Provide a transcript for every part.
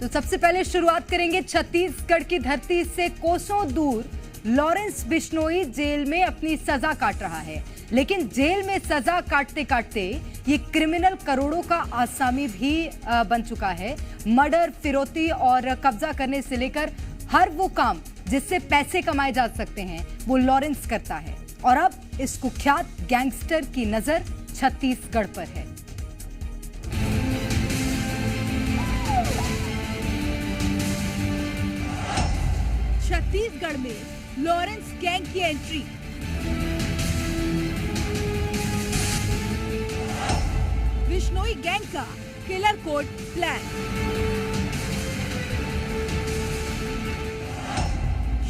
तो सबसे पहले शुरुआत करेंगे छत्तीसगढ़ की धरती से कोसों दूर लॉरेंस बिश्नोई जेल में अपनी सजा काट रहा है, लेकिन जेल में सजा काटते काटते ये क्रिमिनल करोड़ों का आसामी भी बन चुका है। मर्डर, फिरौती और कब्जा करने से लेकर हर वो काम जिससे पैसे कमाए जा सकते हैं वो लॉरेंस करता है। और अब इस कुख्यात गैंगस्टर की नजर छत्तीसगढ़ पर है। छत्तीसगढ़ में लॉरेंस गैंग की एंट्री। बिश्नोई गैंग का किलर कोड प्लान।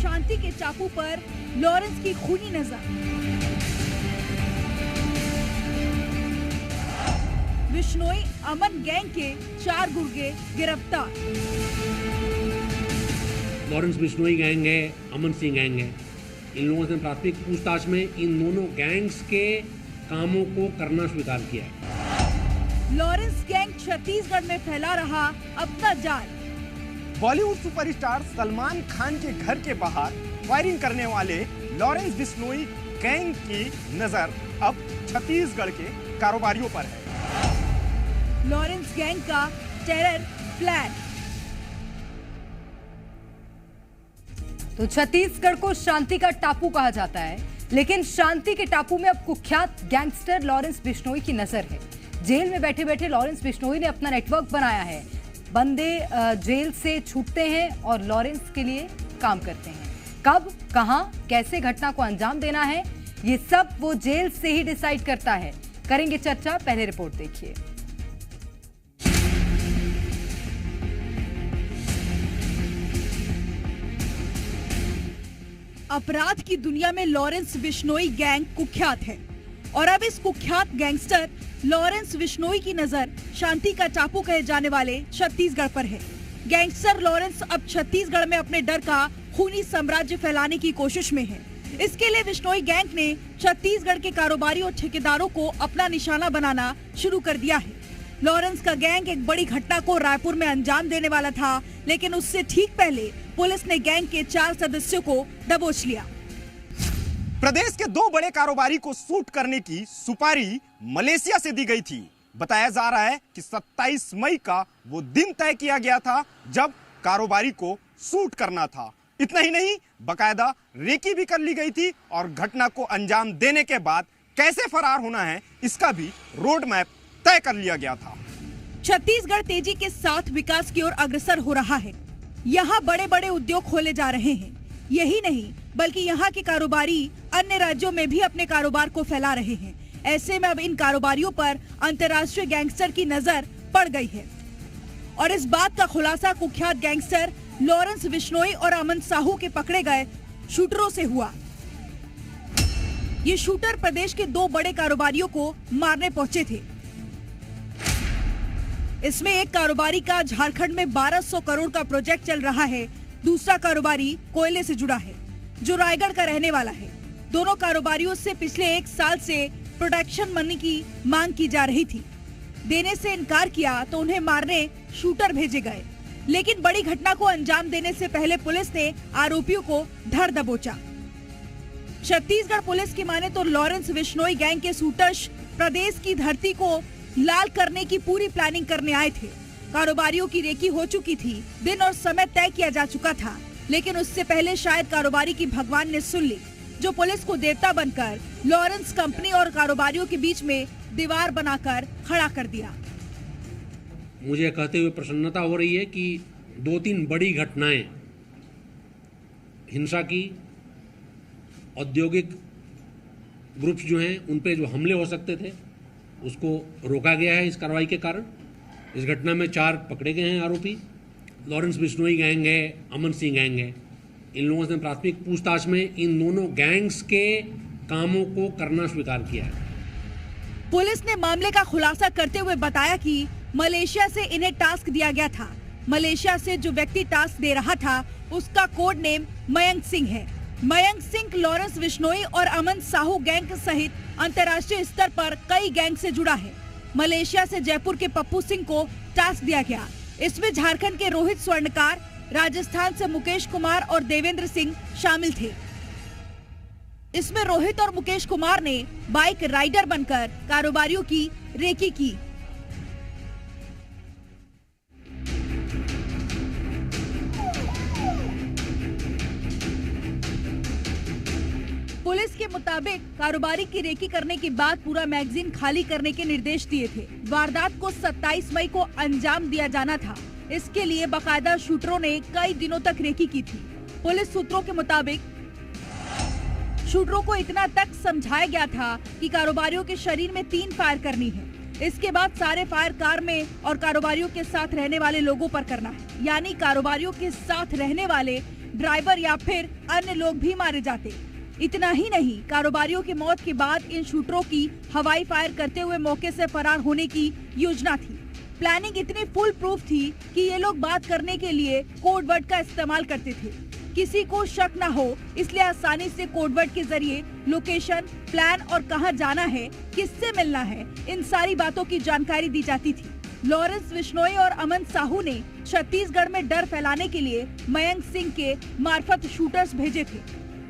शांति के चाकू पर लॉरेंस की खूनी नजर। बिश्नोई अमन गैंग के 4 गुर्गे गिरफ्तार। लॉरेंस बिश्नोई गैंग है, अमन सिंह गैंग है। इन लोगों से प्राथमिक पूछताछ में इन दोनों गैंग्स के कामों को करना स्वीकार किया है। लॉरेंस गैंग छत्तीसगढ़ में फैला रहा अपना जाल। बॉलीवुड सुपरस्टार सलमान खान के घर के बाहर फायरिंग करने वाले लॉरेंस बिश्नोई गैंग की नजर अब छत्तीसगढ़ के कारोबारियों पर है। लॉरेंस गैंग का टेरर प्लान। तो छत्तीसगढ़ को शांति का टापू कहा जाता है, लेकिन शांति के टापू में अब कुख्यात गैंगस्टर लॉरेंस बिश्नोई की नजर है। जेल में बैठे बैठे लॉरेंस बिश्नोई ने अपना नेटवर्क बनाया है। बंदे जेल से छूटते हैं और लॉरेंस के लिए काम करते हैं। कब, कहां, कैसे घटना को अंजाम देना है, ये सब वो जेल से ही डिसाइड करता है। करेंगे चर्चा, पहले रिपोर्ट देखिए। अपराध की दुनिया में लॉरेंस बिश्नोई गैंग कुख्यात है और अब इस कुख्यात गैंगस्टर लॉरेंस बिश्नोई की नजर शांति का टापू कहे जाने वाले छत्तीसगढ़ पर है। गैंगस्टर लॉरेंस अब छत्तीसगढ़ में अपने डर का खूनी साम्राज्य फैलाने की कोशिश में है। इसके लिए बिश्नोई गैंग ने छत्तीसगढ़ के कारोबारी और ठेकेदारों को अपना निशाना बनाना शुरू कर दिया है। लॉरेंस का गैंग एक बड़ी घटना को रायपुर में अंजाम देने वाला था, लेकिन उससे ठीक पहले पुलिस ने गैंग के 4 सदस्यों को दबोच लिया। प्रदेश के 2 बड़े कारोबारी को शूट करने की सुपारी मलेशिया से दी गई थी। बताया जा रहा है कि 27 मई का वो दिन तय किया गया था जब कारोबारी को शूट करना था। इतना ही नहीं, बकायदा रेकी भी कर ली गई थी और घटना को अंजाम देने के बाद कैसे फरार होना है इसका भी रोड मैप तय कर लिया गया था। छत्तीसगढ़ तेजी के साथ विकास की ओर अग्रसर हो रहा है। यहाँ बड़े बड़े उद्योग खोले जा रहे हैं। यही नहीं बल्कि यहाँ के कारोबारी अन्य राज्यों में भी अपने कारोबार को फैला रहे हैं। ऐसे में अब इन कारोबारियों पर अंतर्राष्ट्रीय गैंगस्टर की नजर पड़ गई है और इस बात का खुलासा कुख्यात गैंगस्टर लॉरेंस बिश्नोई और अमन साहू के पकड़े गए शूटरों से हुआ। ये शूटर प्रदेश के 2 बड़े कारोबारियों को मारने पहुंचे थे। इसमें एक कारोबारी का झारखंड में 1200 करोड़ का प्रोजेक्ट चल रहा है। दूसरा कारोबारी कोयले से जुड़ा है जो रायगढ़ का रहने वाला है। दोनों कारोबारियों से पिछले 1 साल से प्रोटेक्शन मनी की मांग की जा रही थी। देने से इनकार किया तो उन्हें मारने शूटर भेजे गए, लेकिन बड़ी घटना को अंजाम देने से पहले पुलिस ने आरोपियों को धर दबोचा। छत्तीसगढ़ पुलिस की माने तो लॉरेंस बिश्नोई गैंग के शूटर्स प्रदेश की धरती को लाल करने की पूरी प्लानिंग करने आए थे। कारोबारियों की रेकी हो चुकी थी, दिन और समय तय किया जा चुका था, लेकिन उससे पहले शायद कारोबारी की भगवान ने सुन ली, जो पुलिस को देवता बनकर लॉरेंस कंपनी और कारोबारियों के बीच में दीवार बनाकर खड़ा कर दिया। मुझे कहते हुए प्रसन्नता हो रही है कि 2-3 बड़ी घटनाएं हिंसा की, औद्योगिक ग्रुप्स जो हैं उन पे जो हमले हो सकते थे उसको रोका गया है इस कार्रवाई के कारण। इस घटना में 4 पकड़े गए हैं आरोपी। लॉरेंस बिश्नोई गैंग है, अमन सिंह गैंग है। इन लोगों से प्राथमिक पूछताछ में इन दोनों गैंग्स के कामों को करना स्वीकार किया है। पुलिस ने मामले का खुलासा करते हुए बताया कि मलेशिया से इन्हें टास्क दिया गया था। मलेशिया से जो व्यक्ति टास्क दे रहा था उसका कोड नेम मयंक सिंह है। मयंक सिंह लॉरेंस बिश्नोई और अमन साहू गैंग सहित अंतर्राष्ट्रीय स्तर पर कई गैंग से जुड़ा है। मलेशिया से जयपुर के पप्पू सिंह को टास्क दिया गया। इसमें झारखंड के रोहित स्वर्णकार, राजस्थान से मुकेश कुमार और देवेंद्र सिंह शामिल थे। इसमें रोहित और मुकेश कुमार ने बाइक राइडर बनकर कारोबारियों की रेकी की। पुलिस के मुताबिक कारोबारी की रेकी करने के बाद पूरा मैगजीन खाली करने के निर्देश दिए थे। वारदात को 27 मई को अंजाम दिया जाना था। इसके लिए बाकायदा शूटरों ने कई दिनों तक रेकी की थी। पुलिस सूत्रों के मुताबिक शूटरों को इतना तक समझाया गया था कि कारोबारियों के शरीर में 3 फायर करनी है। इसके बाद सारे फायर कार में और कारोबारियों के साथ रहने वाले लोगों पर करना है, यानी कारोबारियों के साथ रहने वाले ड्राइवर या फिर अन्य लोग भी मारे जाते। इतना ही नहीं, कारोबारियों की मौत के बाद इन शूटरों की हवाई फायर करते हुए मौके से फरार होने की योजना थी। प्लानिंग इतनी फुल प्रूफ थी कि ये लोग बात करने के लिए कोड वर्ड का इस्तेमाल करते थे। किसी को शक न हो इसलिए आसानी से कोड वर्ड के जरिए लोकेशन, प्लान और कहां जाना है, किससे मिलना है, इन सारी बातों की जानकारी दी जाती थी। लॉरेंस बिश्नोई और अमन साहू ने छत्तीसगढ़ में डर फैलाने के लिए मयंक सिंह के मार्फत शूटर्स भेजे थे,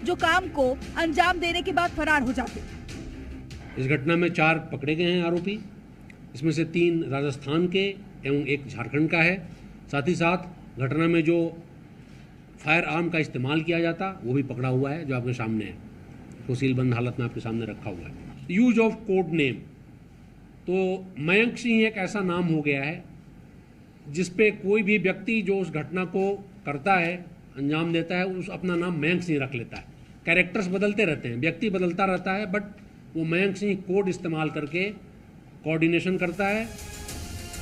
जो काम को अंजाम देने के बाद फरार हो जाते। इस घटना में 4 पकड़े गए हैं आरोपी। इसमें से 3 राजस्थान के एवं 1 झारखंड का है। साथ ही साथ घटना में जो फायर आर्म का इस्तेमाल किया जाता वो भी पकड़ा हुआ है, जो आपके सामने है, वो सीलबंद हालत में आपके सामने रखा हुआ है। यूज ऑफ कोड नेम, तो मयंक सिंह एक ऐसा नाम हो गया है जिसपे कोई भी व्यक्ति जो उस घटना को करता है, अंजाम देता है, उस अपना नाम मयंक सिंह रख लेता है। कैरेक्टर्स बदलते रहते हैं, व्यक्ति बदलता रहता है, बट वो मयंक सिंह कोड इस्तेमाल करके कोऑर्डिनेशन करता है।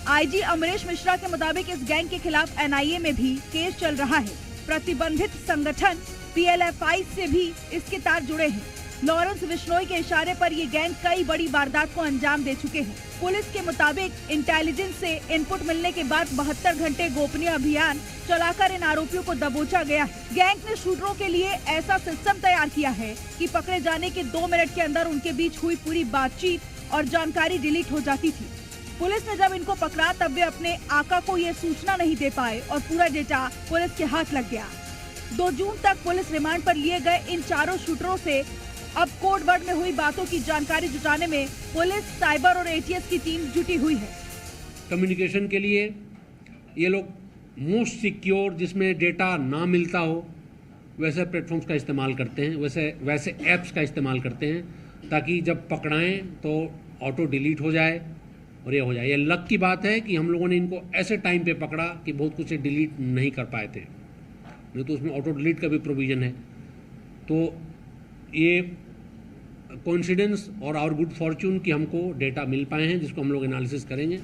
आईजी अमरेश मिश्रा के मुताबिक इस गैंग के खिलाफ एनआईए में भी केस चल रहा है। प्रतिबंधित संगठन पीएलएफआई से भी इसके तार जुड़े हैं। लॉरेंस बिश्नोई के इशारे पर ये गैंग कई बड़ी वारदात को अंजाम दे चुके हैं। पुलिस के मुताबिक इंटेलिजेंस से इनपुट मिलने के बाद 72 घंटे गोपनीय अभियान चलाकर इन आरोपियों को दबोचा गया है। गैंग ने शूटरों के लिए ऐसा सिस्टम तैयार किया है कि पकड़े जाने के 2 मिनट के अंदर उनके बीच हुई पूरी बातचीत और जानकारी डिलीट हो जाती थी। पुलिस ने जब इनको पकड़ा तब वे अपने आका को ये सूचना नहीं दे पाए और पूरा डेटा पुलिस के हाथ लग गया। 2 जून तक पुलिस रिमांड पर लिए गए इन चारों शूटरों से अब कोड वर्ड में हुई बातों की जानकारी जुटाने में पुलिस, साइबर और एटीएस की टीम जुटी हुई है। कम्युनिकेशन के लिए ये लोग मोस्ट सिक्योर, जिसमें डेटा ना मिलता हो, वैसे प्लेटफॉर्म्स का इस्तेमाल करते हैं, वैसे ऐप्स का इस्तेमाल करते हैं, ताकि जब पकड़ाएं तो ऑटो डिलीट हो जाए और ये हो जाए। ये लक की बात है कि हम लोगों ने इनको ऐसे टाइम पे पकड़ा कि बहुत कुछ डिलीट नहीं कर पाए थे, नहीं तो उसमें ऑटो डिलीट का भी प्रोविज़न है। तो ये कोइंसिडेंस और आवर गुड फॉर्च्यून कि हमको डेटा मिल पाए हैं, जिसको हम लोग एनालिसिस करेंगे।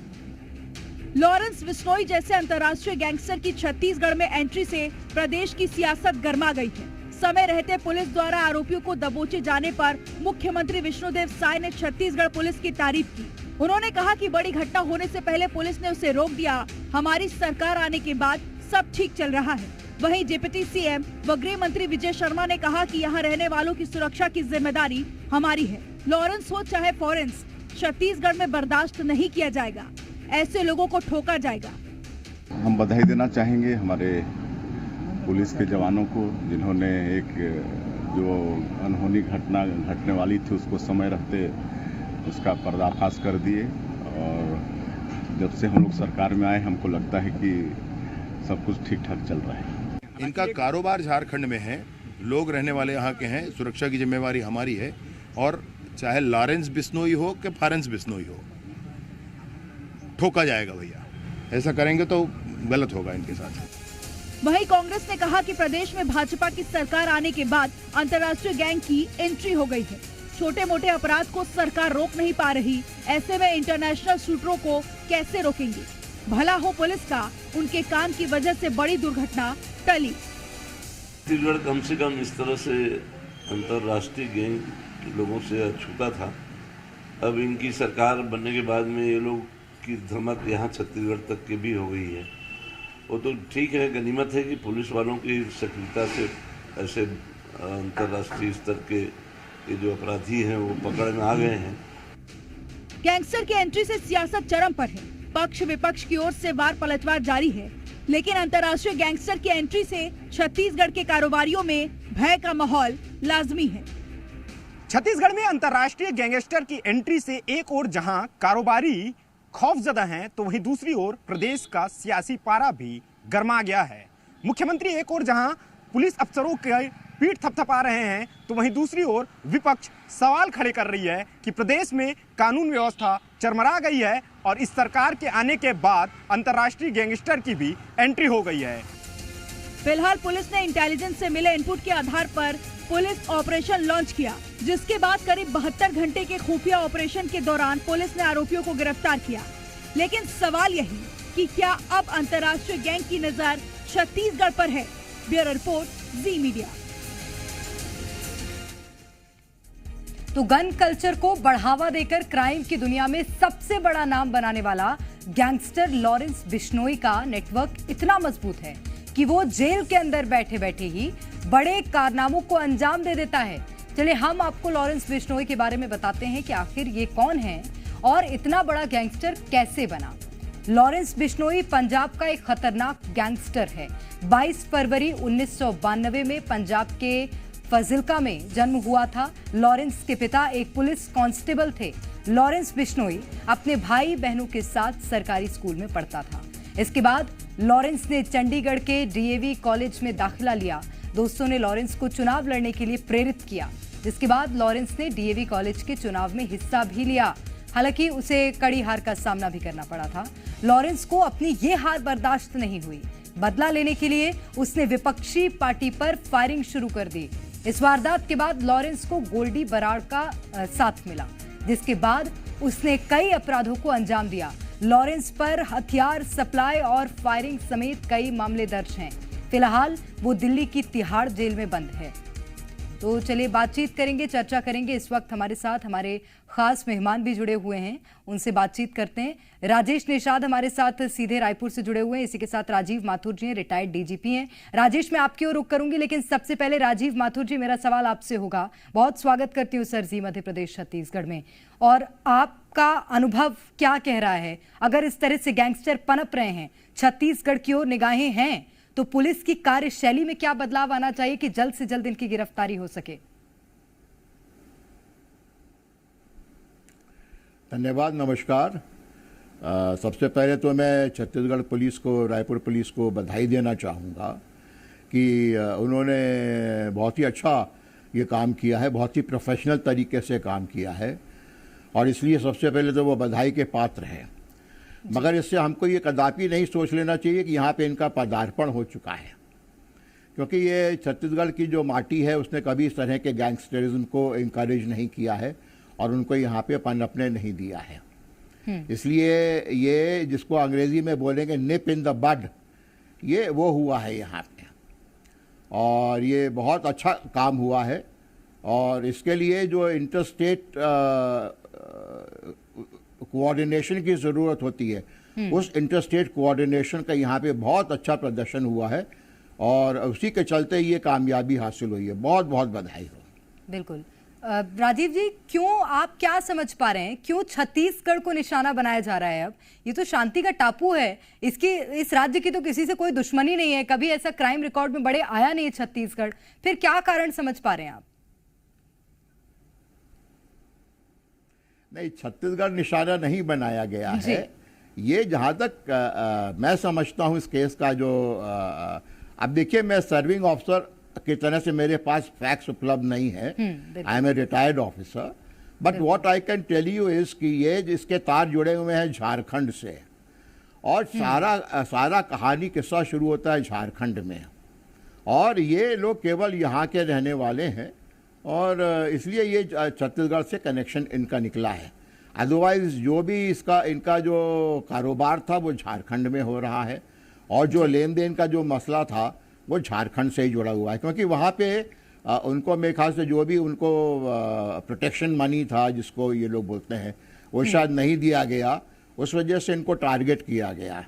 लॉरेंस बिश्नोई जैसे अंतर्राष्ट्रीय गैंगस्टर की छत्तीसगढ़ में एंट्री से प्रदेश की सियासत गर्मा गई है। समय रहते पुलिस द्वारा आरोपियों को दबोचे जाने पर मुख्यमंत्री विष्णुदेव साय ने छत्तीसगढ़ पुलिस की तारीफ की। उन्होंने कहा कि बड़ी घटना होने से पहले पुलिस ने उसे रोक दिया। हमारी सरकार आने के बाद सब ठीक चल रहा है। वहीं डिप्टी सीएम व गृह मंत्री विजय शर्मा ने कहा कि यहाँ रहने वालों की सुरक्षा की जिम्मेदारी हमारी है। लॉरेंस हो चाहे फॉरेंस, छत्तीसगढ़ में बर्दाश्त नहीं किया जाएगा। ऐसे लोगों को ठोका जाएगा। हम बधाई देना चाहेंगे हमारे पुलिस के जवानों को, जिन्होंने एक जो अनहोनी घटना घटने वाली थी उसको समय रहते उसका पर्दाफाश कर दिए। और जब से हम लोग सरकार में आए हमको लगता है कि सब कुछ ठीक ठाक चल रहा है। इनका कारोबार झारखंड में है, लोग रहने वाले यहाँ के हैं, सुरक्षा की जिम्मेवारी हमारी है। और चाहे लॉरेंस बिश्नोई हो कि फॉरेंस बिश्नोई हो, ठोका जाएगा भैया। ऐसा करेंगे तो गलत होगा इनके साथ। वहीं कांग्रेस ने कहा कि प्रदेश में भाजपा की सरकार आने के बाद अंतर्राष्ट्रीय गैंग की एंट्री हो गई है। छोटे मोटे अपराध को सरकार रोक नहीं पा रही, ऐसे में इंटरनेशनल शूटरों को कैसे रोकेंगे। भला हो पुलिस का, उनके काम की वजह से बड़ी दुर्घटना टली। छत्तीसगढ़ कम से कम इस तरह से अंतर्राष्ट्रीय गैंग के लोगों से अछूता था। अब इनकी सरकार बनने के बाद में ये लोग की धमक यहाँ छत्तीसगढ़ तक की भी हो गई है। वो तो ठीक है, गनीमत है कि पुलिस वालों की सक्रियता से ऐसे अंतर्राष्ट्रीय स्तर के ये जो अपराधी हैं वो पकड़ में आ गए हैं। गैंगस्टर की एंट्री से सियासत चरम पर है। पक्ष विपक्ष की ओर से वार पलटवार जारी है, लेकिन अंतर्राष्ट्रीय गैंगस्टर की एंट्री से छत्तीसगढ़ के कारोबारियों में भय का माहौल लाजमी है। छत्तीसगढ़ में अंतर्राष्ट्रीय गैंगस्टर की एंट्री से एक ओर जहां कारोबारी खौफजदा हैं, तो वहीं दूसरी ओर प्रदेश का सियासी पारा भी गरमा गया है। मुख्यमंत्री एक ओर जहां पुलिस अफसरों के पीठ थपथपा रहे हैं, तो वहीं दूसरी ओर विपक्ष सवाल खड़े कर रही है कि प्रदेश में कानून व्यवस्था चरमरा गई है और इस सरकार के आने के बाद अंतर्राष्ट्रीय गैंगस्टर की भी एंट्री हो गई है। फिलहाल पुलिस ने इंटेलिजेंस से मिले इनपुट के आधार पर पुलिस ऑपरेशन लॉन्च किया, जिसके बाद करीब 72 घंटे के खुफिया ऑपरेशन के दौरान पुलिस ने आरोपियों को गिरफ्तार किया। लेकिन सवाल यही कि क्या अब अंतर्राष्ट्रीय गैंग की नजर छत्तीसगढ़ पर है? ब्यूरो रिपोर्ट, जी मीडिया। तो गन कल्चर को बढ़ावा देकर क्राइम की दुनिया में सबसे बड़ा नाम बनाने वाला गैंगस्टर लॉरेंस बिश्नोई का नेटवर्क इतना मजबूत है कि वो जेल के अंदर बैठे बैठे ही बड़े कारनामों को अंजाम दे देता है। चलिए हम आपको लॉरेंस बिश्नोई के बारे में बताते हैं कि आखिर ये कौन है और इतना बड़ा गैंगस्टर कैसे बना। लॉरेंस बिश्नोई पंजाब का एक खतरनाक गैंगस्टर है। 22 फरवरी 1992 में पंजाब के फजिल्का में जन्म हुआ था। लॉरेंस के पिता एक पुलिस कांस्टेबल थे। लॉरेंस बिश्नोई अपने भाई बहनों के साथ सरकारी स्कूल में पढ़ता था। इसके बाद लॉरेंस ने चंडीगढ़ के डीएवी कॉलेज में दाखिला लिया। दोस्तों ने लॉरेंस को चुनाव लड़ने के लिए प्रेरित किया, जिसके बाद लॉरेंस ने डीएवी कॉलेज के चुनाव में हिस्सा भी लिया। हालांकि उसे कड़ी हार का सामना भी करना पड़ा था। लॉरेंस को अपनी ये हार बर्दाश्त नहीं हुई। बदला लेने के लिए उसने विपक्षी पार्टी पर फायरिंग शुरू कर दी। इस वारदात के बाद लॉरेंस को गोल्डी बराड़ का साथ मिला, जिसके बाद उसने कई अपराधों को अंजाम दिया। लॉरेंस पर हथियार सप्लाई और फायरिंग समेत कई मामले दर्ज हैं। फिलहाल वो दिल्ली की तिहाड़ जेल में बंद है। तो चलिए बातचीत करेंगे, चर्चा करेंगे। इस वक्त हमारे साथ हमारे खास मेहमान भी जुड़े हुए हैं, उनसे बातचीत करते हैं। राजेश निषाद हमारे साथ सीधे रायपुर से जुड़े हुए हैं। इसी के साथ राजीव माथुर जी हैं, रिटायर्ड डीजीपी हैं। राजेश, मैं आपकी ओर रुख करूंगी, लेकिन सबसे पहले राजीव माथुर जी, मेरा सवाल आपसे होगा। बहुत स्वागत करती हूँ सर जी मध्य प्रदेश छत्तीसगढ़ में, और आपका अनुभव क्या कह रहा है? अगर इस तरह से गैंगस्टर पनप रहे हैं, छत्तीसगढ़ की ओर निगाहें हैं, तो पुलिस की कार्यशैली में क्या बदलाव आना चाहिए कि जल्द से जल्द इनकी गिरफ्तारी हो सके? धन्यवाद, नमस्कार। सबसे पहले तो मैं छत्तीसगढ़ पुलिस को, रायपुर पुलिस को बधाई देना चाहूँगा कि उन्होंने बहुत ही अच्छा ये काम किया है, बहुत ही प्रोफेशनल तरीके से काम किया है, और इसलिए सबसे पहले तो वो बधाई के पात्र हैं। मगर इससे हमको ये कदापि नहीं सोच लेना चाहिए कि यहाँ पे इनका पदार्पण हो चुका है, क्योंकि ये छत्तीसगढ़ की जो माटी है उसने कभी इस तरह के गैंगस्टरिज्म को इनकरेज नहीं किया है और उनको यहाँ पे पनपने नहीं दिया है। इसलिए ये जिसको अंग्रेजी में बोलेंगे निप इन द बड, ये वो हुआ है यहाँ पे, और ये बहुत अच्छा काम हुआ है। और इसके लिए जो इंटरस्टेट कोऑर्डिनेशन की ज़रूरत होती है, उस इंटरस्टेट कोऑर्डिनेशन का यहाँ पे बहुत अच्छा प्रदर्शन हुआ है, और उसी के चलते ये कामयाबी हासिल हुई है। बहुत बहुत बधाई हो। बिल्कुल। राजीव जी, क्यों, आप क्या समझ पा रहे हैं, क्यों छत्तीसगढ़ को निशाना बनाया जा रहा है? अब ये तो शांति का टापू है, इस राज्य की तो किसी से कोई दुश्मनी नहीं है, कभी ऐसा क्राइम रिकॉर्ड में बड़े आया नहीं है छत्तीसगढ़, फिर क्या कारण समझ पा रहे हैं आप? नहीं, छत्तीसगढ़ निशाना नहीं बनाया गया है। ये जहाँ तक मैं समझता हूँ इस केस का जो अब देखिए, मैं सर्विंग ऑफिसर की तरह से मेरे पास फैक्ट्स उपलब्ध नहीं है। I am a retired officer, but what I can tell you is कि ये इसके तार जुड़े हुए हैं झारखंड से, और सारा कहानी किस्सा शुरू होता है झारखंड में, और ये लोग केवल यहाँ के रहने वाले हैं, और इसलिए ये छत्तीसगढ़ से कनेक्शन इनका निकला है। अदरवाइज जो भी इनका जो कारोबार था वो झारखंड में हो रहा है, और जो लेन देन का जो मसला था वो झारखंड से ही जुड़ा हुआ है, क्योंकि वहाँ पे उनको मेरे ख्याल से जो भी उनको प्रोटेक्शन मनी था, जिसको ये लोग बोलते हैं, वो शायद नहीं दिया गया, उस वजह से इनको टारगेट किया गया।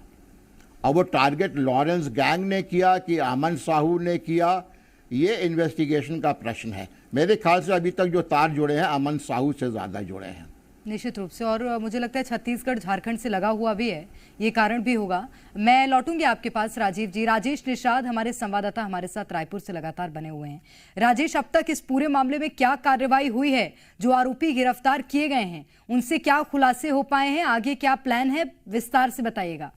अब वो टारगेट लॉरेंस गैंग ने किया कि अमन साहू ने किया, ये इन्वेस्टिगेशन का प्रश्न है। मेरे ख्याल से अभी तक जो तार जुड़े हैं अमन साहू से ज़्यादा जुड़े हैं। निश्चित रूप से। और मुझे लगता है छत्तीसगढ़ झारखंड से लगा हुआ भी है, ये कारण भी होगा। मैं लौटूंगी आपके पास राजीव जी। राजेश निषाद हमारे संवाददाता हमारे साथ रायपुर से लगातार बने हुए हैं। राजेश, अब तक इस पूरे मामले में क्या कार्रवाई हुई है? जो आरोपी गिरफ्तार किए गए हैं उनसे क्या खुलासे हो पाए हैं? आगे क्या प्लान है, विस्तार से बताइएगा।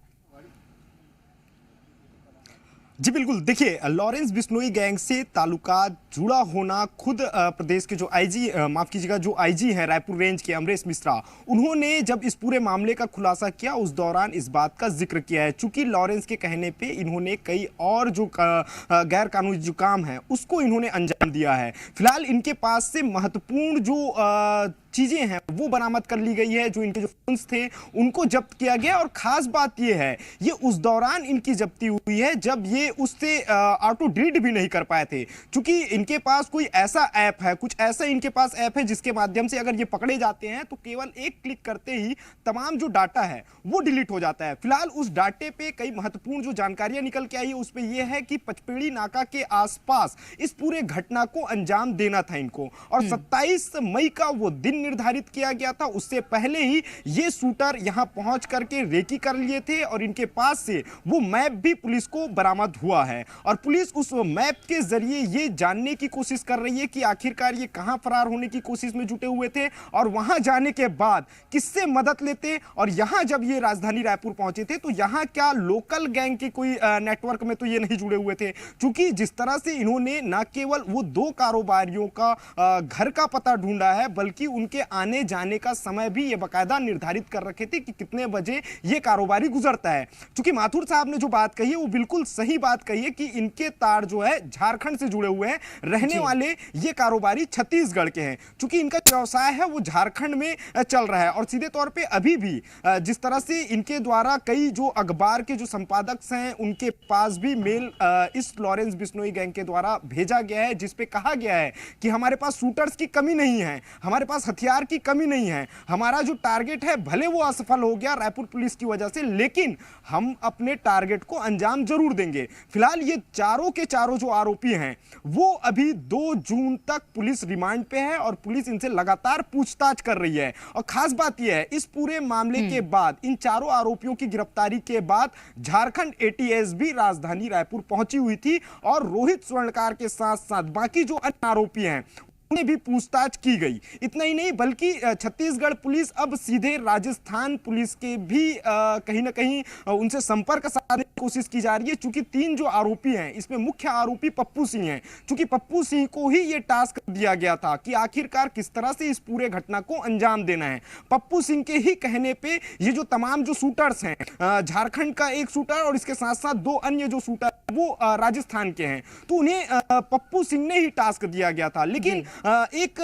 जी बिल्कुल, देखिए लॉरेंस बिश्नोई गैंग से ताल्लुकात जुड़ा होना खुद प्रदेश के जो आईजी माफ कीजिएगा जो आईजी हैं रायपुर रेंज के अमरेश मिश्रा, उन्होंने जब इस पूरे मामले का खुलासा किया उस दौरान इस बात का जिक्र किया है। चूंकि लॉरेंस के कहने पे इन्होंने कई और जो गैर कानूनी जो काम है उसको इन्होंने अंजाम दिया है। फिलहाल इनके पास से महत्वपूर्ण जो चीजें हैं वो बरामद कर ली गई है। जो इनके जो फोन्स थे उनको जब्त किया गया। और खास बात ये है, ये उस दौरान इनकी जब्ती हुई है जब ये उससे ऑटो डिलीट भी नहीं कर पाए थे। क्योंकि इनके पास कोई ऐसा ऐप है, कुछ ऐसा इनके पास ऐप है जिसके माध्यम से अगर ये पकड़े जाते हैं तो केवल एक क्लिक करते ही तमाम जो डाटा है वो डिलीट हो जाता है। फिलहाल उस डाटे पे कई महत्वपूर्ण जो जानकारियां निकल के आई है उसपे ये है कि पचपेड़ी नाका के आसपास इस पूरे घटना को अंजाम देना था इनको। और 27 मई का वो दिन निर्धारित किया गया था। उससे पहले ही ये शूटर यहां पहुंच करके रेकी कर लिए थे और इनके पास से वो मैप भी पुलिस को बरामद हुआ है। और पुलिस उस मैप के जरिए ये जानने की कोशिश कर रही है कि आखिरकार ये कहां फरार होने की कोशिश में जुटे हुए थे और वहां जाने के बाद किससे मदद लेते। और यहां जब ये राजधानी रायपुर पहुंचे थे तो यहां क्या लोकल गैंग के कोई नेटवर्क में तो ये नहीं जुड़े हुए थे। क्योंकि जिस तरह से इन्होंने न केवल वो 2 कारोबारियों का घर का पता ढूंढा है बल्कि उनके आने जाने का समय भी ये बाकायदा निर्धारित कर रखे थे कि कितने बजे ये कारोबारी गुजरता है। क्योंकि माथुर साहब ने जो बात कही है वो बिल्कुल सही बात कही है कि इनके तार जो है झारखंड से जुड़े हुए हैं। रहने वाले ये कारोबारी छत्तीसगढ़ के हैं। क्योंकि इनका व्यवसाय है वो झारखंड में चल रहा है। और सीधे तौर पे अभी भी जिस तरह से इनके द्वारा कई जो अखबार के जो संपादक हैं उनके पास भी मेल इस लॉरेंस बिश्नोई गैंग के द्वारा भेजा गया है जिसपे कहा गया है कि हमारे पास शूटर्स की कमी नहीं है, हमारे पास हथियार की कमी नहीं है, हमारा जो टारगेट है भले वो असफल हो गया रायपुर पुलिस की वजह से लेकिन हम अपने टारगेट को अंजाम जरूर देंगे। फिलहाल ये चारों के चारों जो आरोपी हैं वो अभी 2 जून तक पुलिस रिमांड पे है और पुलिस इनसे लगातार पूछताछ कर रही है। और खास बात यह है इस पूरे मामले के बाद इन चारों आरोपियों की गिरफ्तारी के बाद झारखंड एटीएस भी राजधानी रायपुर पहुंची हुई थी और रोहित स्वर्णकार के साथ साथ बाकी जो अन्य आरोपी हैं उन्हें भी पूछताछ की गई। इतना ही नहीं बल्कि छत्तीसगढ़ पुलिस अब सीधे राजस्थान पुलिस के भी कहीं ना कहीं उनसे संपर्क साधने की कोशिश की जा रही है। चूंकि 3 जो आरोपी हैं इसमें मुख्य आरोपी पप्पू सिंह हैं। चूंकि पप्पू सिंह को ही ये टास्क दिया गया था कि आखिरकार किस तरह से इस पूरे घटना को अंजाम देना है। पप्पू सिंह के ही कहने पे ये जो तमाम जो शूटर्स हैं, झारखंड का एक शूटर और इसके साथ साथ 2 अन्य जो शूटर वो राजस्थान के हैं, तो उन्हें पप्पू सिंह ने ही टास्क दिया गया था। लेकिन एक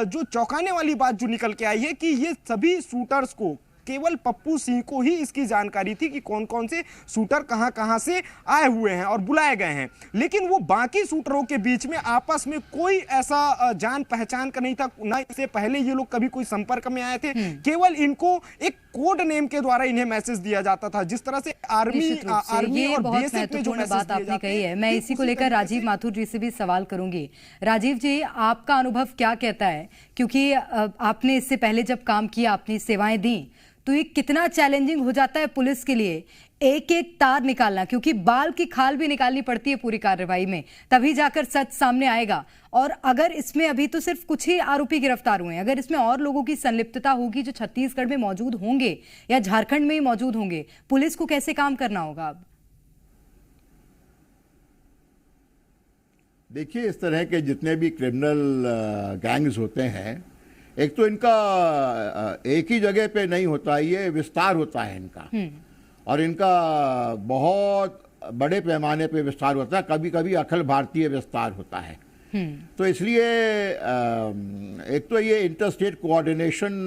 जो चौंकाने वाली बात जो निकल के आई है कि ये सभी शूटर्स को केवल पप्पू सिंह को ही इसकी जानकारी थी कि कौन कौन से शूटर कहां कहां से आए हुए हैं और बुलाए गए हैं। लेकिन वो बाकी शूटरों के बीच में आपस में कोई ऐसा जान पहचान का नहीं था, ना इससे पहले ये लोग कभी कोई संपर्क में आए थे। केवल इनको एक कोड नेम के द्वारा इन्हें मैसेज दिया जाता था। जिस तरह से आर्मी और बीएसएफ में जो बात आपने कही है, मैं इसी को लेकर राजीव माथुर जी से भी सवाल करूंगी। राजीव जी, आपका अनुभव क्या कहता है? क्योंकि आपने इससे पहले जब काम किया, अपनी सेवाएं दी, तो ये कितना चैलेंजिंग हो जाता है पुलिस के लिए एक एक तार निकालना, क्योंकि बाल की खाल भी निकालनी पड़ती है पूरी कार्रवाई में, तभी जाकर सच सामने आएगा। और अगर इसमें अभी तो सिर्फ कुछ ही आरोपी गिरफ्तार हुए हैं, अगर इसमें और लोगों की संलिप्तता होगी जो छत्तीसगढ़ में मौजूद होंगे या झारखंड में ही मौजूद होंगे, पुलिस को कैसे काम करना होगा? अब देखिए, इस तरह के जितने भी क्रिमिनल गैंग्स होते हैं, एक तो इनका एक ही जगह पे नहीं होता, ये विस्तार होता है इनका, और इनका बहुत बड़े पैमाने पे विस्तार होता है। कभी कभी अखिल भारतीय विस्तार होता है। तो इसलिए एक तो ये इंटरस्टेट कोऑर्डिनेशन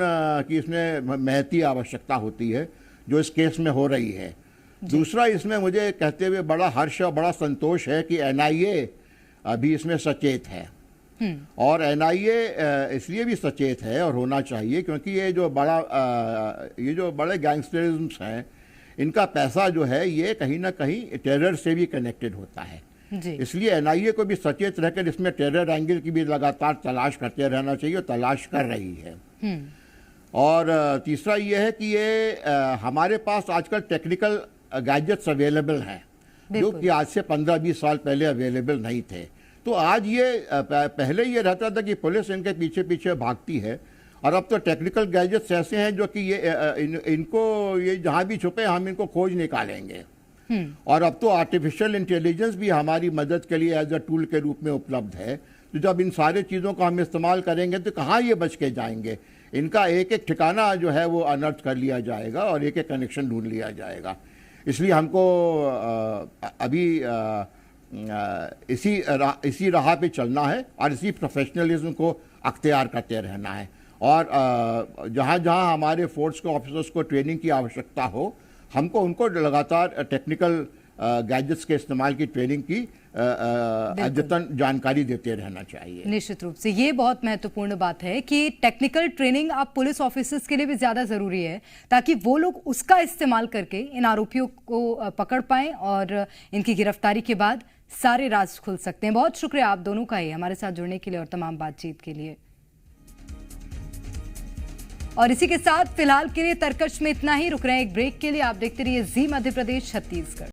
की इसमें महती आवश्यकता होती है जो इस केस में हो रही है। दूसरा, इसमें मुझे कहते हुए बड़ा हर्ष और बड़ा संतोष है कि एनआईए अभी इसमें सचेत है। और एनआईए इसलिए भी सचेत है और होना चाहिए क्योंकि ये जो बड़े गैंगस्टरिज्म हैं, इनका पैसा जो है ये कहीं ना कहीं टेरर से भी कनेक्टेड होता है। इसलिए एनआईए को भी सचेत रहकर इसमें टेरर एंगल की भी लगातार तलाश करते रहना चाहिए और तलाश कर रही है। और तीसरा ये है कि ये हमारे पास आजकल टेक्निकल गैजेट्स अवेलेबल हैं जो कि आज से 15-20 साल पहले अवेलेबल नहीं थे। तो आज ये पहले ये रहता था कि पुलिस इनके पीछे पीछे भागती है, और अब तो टेक्निकल गैजेट्स ऐसे हैं जो कि इनको ये जहाँ भी छुपे हम इनको खोज निकालेंगे। और अब तो आर्टिफिशियल इंटेलिजेंस भी हमारी मदद के लिए एज अ टूल के रूप में उपलब्ध है। तो जब इन सारे चीज़ों का हम इस्तेमाल करेंगे तो कहाँ ये बच के जाएंगे, इनका एक एक ठिकाना जो है वो अनर्थ कर लिया जाएगा और एक एक कनेक्शन ढूंढ लिया जाएगा। इसलिए हमको अभी इसी राह पे चलना है और इसी प्रोफेशनलिज्म को अख्तियार करते रहना है। और जहाँ जहाँ हमारे फोर्स के ऑफिसर्स को ट्रेनिंग की आवश्यकता हो, हमको उनको लगातार टेक्निकल गैजेट्स के इस्तेमाल की ट्रेनिंग की अद्यतन जानकारी देते रहना चाहिए। निश्चित रूप से ये बहुत महत्वपूर्ण बात है कि टेक्निकल ट्रेनिंग आप पुलिस ऑफिसर्स के लिए भी ज्यादा जरूरी है, ताकि वो लोग उसका इस्तेमाल करके इन आरोपियों को पकड़ पाएं और इनकी गिरफ्तारी के बाद सारे राज खुल सकते हैं। बहुत शुक्रिया आप दोनों का ही हमारे साथ जुड़ने के लिए और तमाम बातचीत के लिए। और इसी के साथ फिलहाल के लिए तरकश में इतना ही। रुक रहे हैं एक ब्रेक के लिए। आप देखते रहिए जी मध्य प्रदेश छत्तीसगढ़।